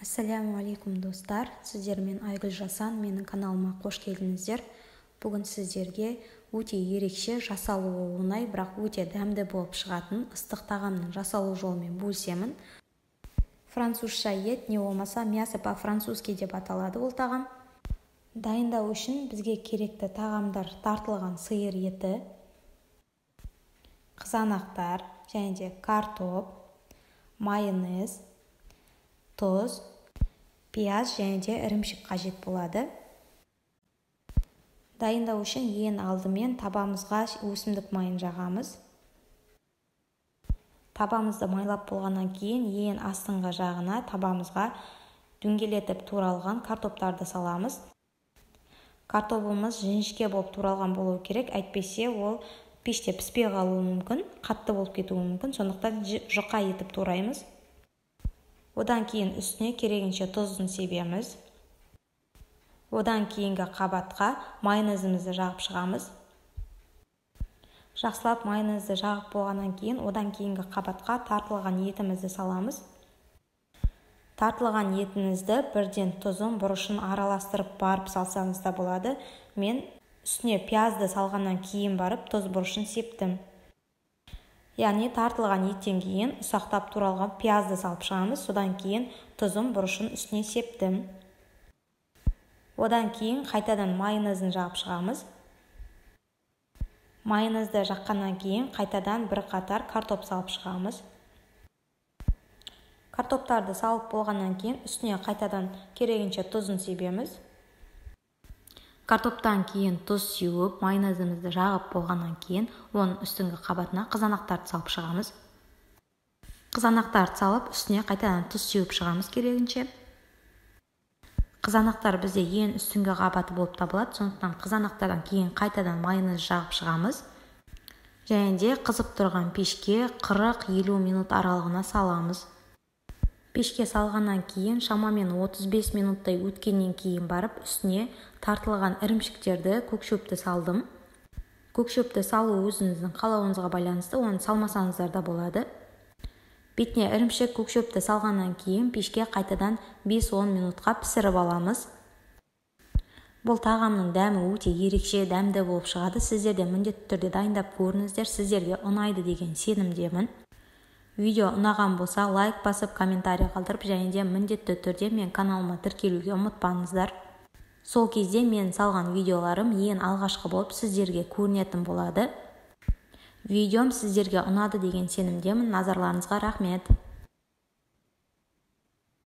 Ассаляму алейкум достар, сіздермен Айгүл Жасан, менің каналыма қош келдіңіздер. Бүгін сіздерге өте ерекше, жасалуы оңай, бірақ өте дәмді болып шығатын ыстық тағамның жасалу жолымен бөлісемін. Французша ет, не болмаса мясо по-французски деп аталады ол тағам. Дайындау үшін бізге керекті тағамдар тартылған сиыр еті, қызанақтар, және де картоп, майонез, тұз, пияз және де ірімшік қажет болады. Дайындау үшін ең алдымен табамызға өсімдік майын жағамыз. Табамызды майлап болғаннан кейін ең астыңғы жағына табамызға дөңгелетіп туралған картоптарды саламыз. Картопымыз жіңішке болып туралған болуы керек, әйтпесе ол пеште піспей қалуы мүмкін, қатты болып кетуі мүмкін, сондықтан жұқа етіп тураймыз. Одан кейін үстіне керегінше тұзын себеміз. Одан кейінгі қабатқа майонезімізді жағып шығамыз. Жақсылап майонезді жағып болғаннан кейін одан кейінгі қабатқа тартылған етімізді саламыз. Тартылған етіңізді бірден тұзын, бұрышын араластырып барып салсаңыз да болады. Мен үстіне пиязды салғаннан кейін барып тұз бұрышын септім. Яғни тартылған еттен кейін ұсақтап туралған пиязды салып шығамыз, содан кейін тұзын, бұрышын үстіне септім. Одан кейін қайтадан майонезін жағып шығамыз. Майонезді жаққаннан кейін қайтадан бір қатар картоп салып шығамыз. Картоптарды салып болғаннан кейін үстіне қайтадан керегінше тұзын себеміз. Картоптан кейін тұз сеуіп, майонезімізді жағып болғаннан кейін оның үстіңгі қабатына қызанақтарды салып шығамыз. Қызанақтарды салып, үстіне қайтадан тұз сеуіп шығамыз керегінше. Қызанақтар бізде ең үстіңгі қабаты болып табылады, сондықтан қызанақтардан кейін қайтадан майонез жағып шығамыз. Және де қызып тұрған пешке 40-50 минут аралығына саламыз. Пешке салғаннан кейін шамамен 35 минуттай өткеннен кейін барып үстіне тартылған ірімшіктерді, көкшөпті салдым. Көкшөпті салу өзіңіздің қалауыңызға байланысты, оны салмасаңыздар да болады. Бетіне ірімшік, көкшөпті салғаннан кейін пешке қайтадан 5-10 минутқа пісіріп аламыз. Бұл тағамның дәмі өте ерекше, дәмді болып шығады. Сіздер де міндетті түрде дайындап көріңіздер, сіздерге ұнайды деген сенімдемін. Видео ұнаған болса, лайк басып, комментарий қалдырып, және де міндетті түрде мен каналыма тіркелуге ұмытпаңыздар. Сол кезде мен салған видеоларым ең алғашқы болып сіздерге көрінетін болады. Видеом сіздерге ұнады деген сенімдемін. Назарларыңызға рахмет.